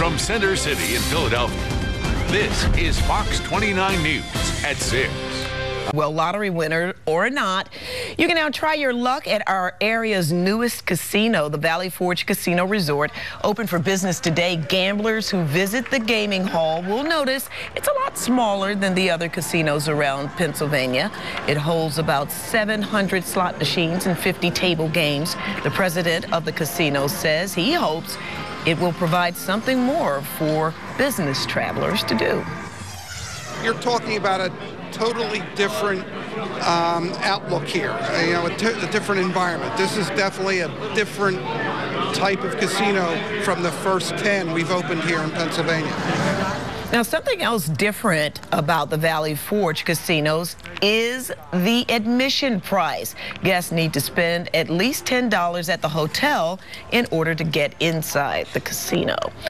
From Center City in Philadelphia, this is Fox 29 News at 6. Well, lottery winner or not, you can now try your luck at our area's newest casino, the Valley Forge Casino Resort. Open for business today. Gamblers who visit the gaming hall will notice it's a lot smaller than the other casinos around Pennsylvania. It holds about 700 slot machines and 50 table games. The president of the casino says he hopes it will provide something more for business travelers to do. You're talking about a totally different outlook here, a different environment. This is definitely a different type of casino from the first 10 we've opened here in Pennsylvania. Now, something else different about the Valley Forge casinos is the admission price. Guests need to spend at least $10 at the hotel in order to get inside the casino.